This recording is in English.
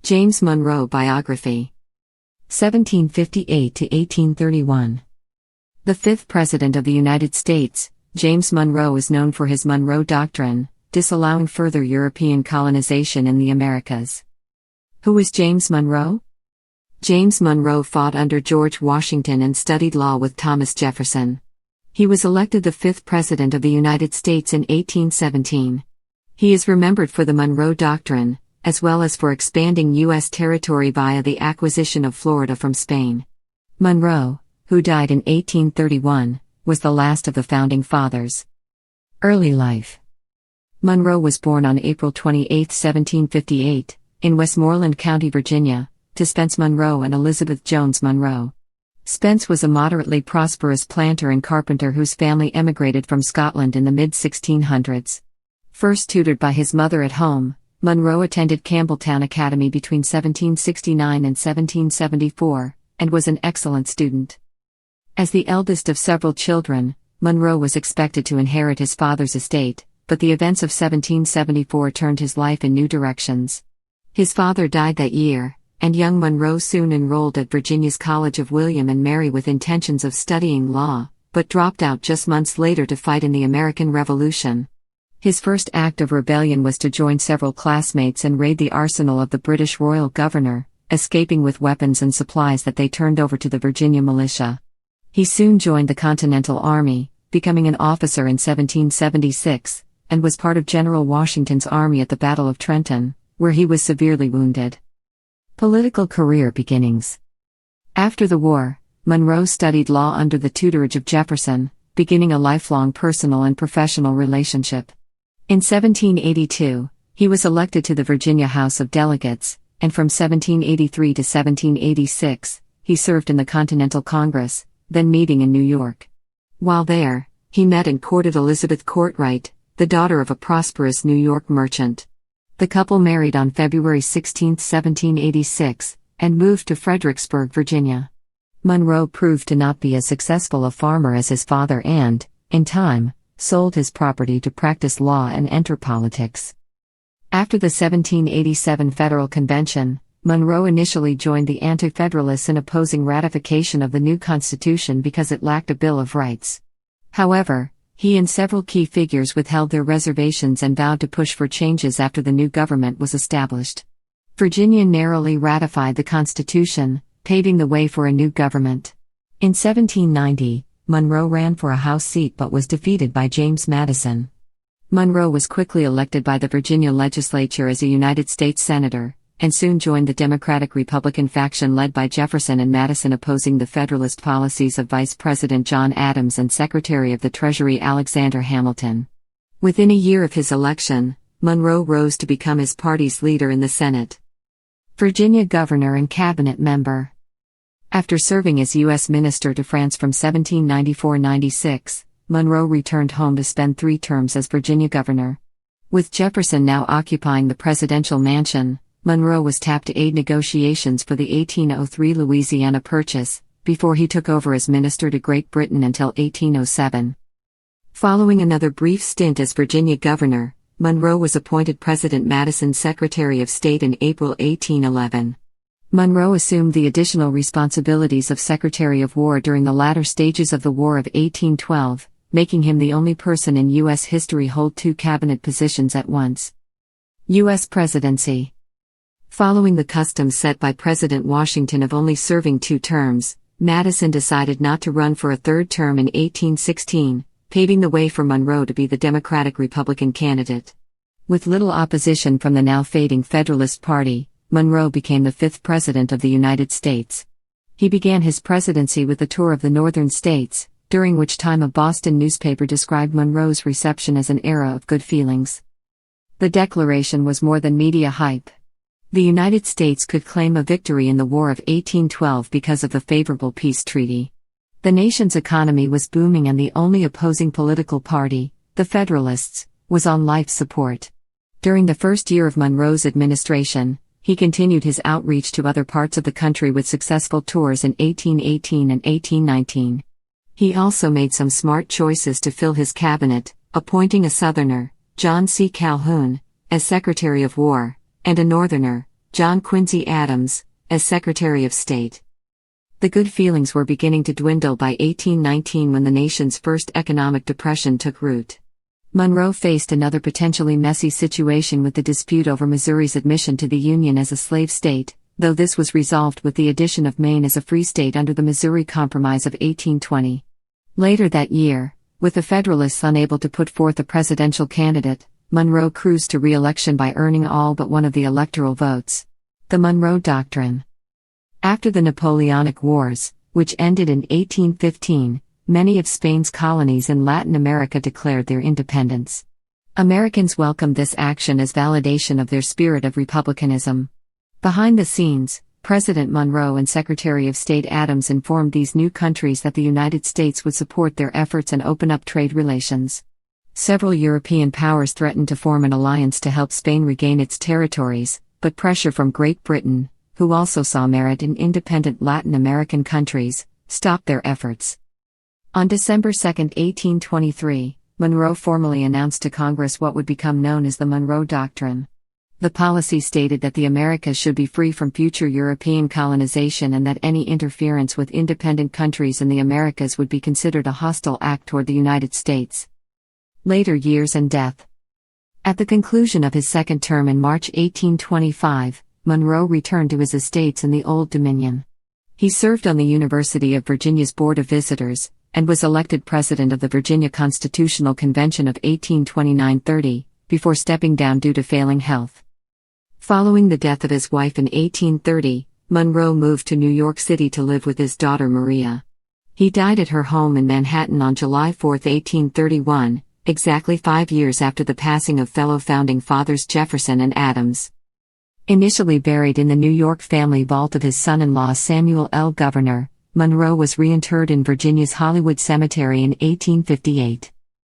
James Monroe Biography. 1758 to 1831. The fifth President of the United States, James Monroe is known for his Monroe Doctrine, disallowing further European colonization in the Americas. Who was James Monroe? James Monroe fought under George Washington and studied law with Thomas Jefferson. He was elected the fifth President of the United States in 1817. He is remembered for the Monroe Doctrine, as well as for expanding U.S. territory via the acquisition of Florida from Spain. Monroe, who died in 1831, was the last of the Founding Fathers. Early life. Monroe was born on April 28, 1758, in Westmoreland County, Virginia, to Spence Monroe and Elizabeth Jones Monroe. Spence was a moderately prosperous planter and carpenter whose family emigrated from Scotland in the mid-1600s. First tutored by his mother at home, Monroe attended Campbelltown Academy between 1769 and 1774, and was an excellent student. As the eldest of several children, Monroe was expected to inherit his father's estate, but the events of 1774 turned his life in new directions. His father died that year, and young Monroe soon enrolled at Virginia's College of William and Mary with intentions of studying law, but dropped out just months later to fight in the American Revolution. His first act of rebellion was to join several classmates and raid the arsenal of the British royal governor, escaping with weapons and supplies that they turned over to the Virginia militia. He soon joined the Continental Army, becoming an officer in 1776, and was part of General Washington's army at the Battle of Trenton, where he was severely wounded. Political career beginnings. After the war, Monroe studied law under the tutorage of Jefferson, beginning a lifelong personal and professional relationship. In 1782, he was elected to the Virginia House of Delegates, and from 1783 to 1786, he served in the Continental Congress, then meeting in New York. While there, he met and courted Elizabeth Courtwright, the daughter of a prosperous New York merchant. The couple married on February 16, 1786, and moved to Fredericksburg, Virginia. Monroe proved to not be as successful a farmer as his father and, in time, sold his property to practice law and enter politics. After the 1787 Federal Convention, Monroe initially joined the Anti-Federalists in opposing ratification of the new Constitution because it lacked a Bill of Rights. However, he and several key figures withheld their reservations and vowed to push for changes after the new government was established. Virginia narrowly ratified the Constitution, paving the way for a new government. In 1790, Monroe ran for a House seat but was defeated by James Madison. Monroe was quickly elected by the Virginia legislature as a United States Senator, and soon joined the Democratic-Republican faction led by Jefferson and Madison opposing the Federalist policies of Vice President John Adams and Secretary of the Treasury Alexander Hamilton. Within a year of his election, Monroe rose to become his party's leader in the Senate. Virginia governor and cabinet member. After serving as U.S. Minister to France from 1794-96, Monroe returned home to spend 3 terms as Virginia governor. With Jefferson now occupying the presidential mansion, Monroe was tapped to aid negotiations for the 1803 Louisiana Purchase, before he took over as minister to Great Britain until 1807. Following another brief stint as Virginia governor, Monroe was appointed President Madison's Secretary of State in April 1811. Monroe assumed the additional responsibilities of Secretary of War during the latter stages of the War of 1812, making him the only person in U.S. history hold 2 cabinet positions at once. U.S. Presidency. Following the custom set by President Washington of only serving 2 terms, Madison decided not to run for a 3rd term in 1816, paving the way for Monroe to be the Democratic-Republican candidate. With little opposition from the now fading Federalist Party, Monroe became the 5th President of the United States. He began his presidency with a tour of the northern states, during which time a Boston newspaper described Monroe's reception as an era of good feelings. The declaration was more than media hype. The United States could claim a victory in the War of 1812 because of the favorable peace treaty. The nation's economy was booming and the only opposing political party, the Federalists, was on life support. During the first year of Monroe's administration, he continued his outreach to other parts of the country with successful tours in 1818 and 1819. He also made some smart choices to fill his cabinet, appointing a Southerner, John C. Calhoun, as Secretary of War, and a Northerner, John Quincy Adams, as Secretary of State. The good feelings were beginning to dwindle by 1819 when the nation's first economic depression took root. Monroe faced another potentially messy situation with the dispute over Missouri's admission to the Union as a slave state, though this was resolved with the addition of Maine as a free state under the Missouri Compromise of 1820. Later that year, with the Federalists unable to put forth a presidential candidate, Monroe cruised to re-election by earning all but one of the electoral votes. The Monroe Doctrine. After the Napoleonic Wars, which ended in 1815, many of Spain's colonies in Latin America declared their independence. Americans welcomed this action as validation of their spirit of republicanism. Behind the scenes, President Monroe and Secretary of State Adams informed these new countries that the United States would support their efforts and open up trade relations. Several European powers threatened to form an alliance to help Spain regain its territories, but pressure from Great Britain, who also saw merit in independent Latin American countries, stopped their efforts. On December 2, 1823, Monroe formally announced to Congress what would become known as the Monroe Doctrine. The policy stated that the Americas should be free from future European colonization and that any interference with independent countries in the Americas would be considered a hostile act toward the United States. Later years and death. At the conclusion of his second term in March 1825, Monroe returned to his estates in the Old Dominion. He served on the University of Virginia's Board of Visitors, and was elected president of the Virginia Constitutional Convention of 1829-30, before stepping down due to failing health. Following the death of his wife in 1830, Monroe moved to New York City to live with his daughter Maria. He died at her home in Manhattan on July 4, 1831, exactly 5 years after the passing of fellow founding fathers Jefferson and Adams. Initially buried in the New York family vault of his son-in-law Samuel L. Governor, Monroe was reinterred in Virginia's Hollywood Cemetery in 1858.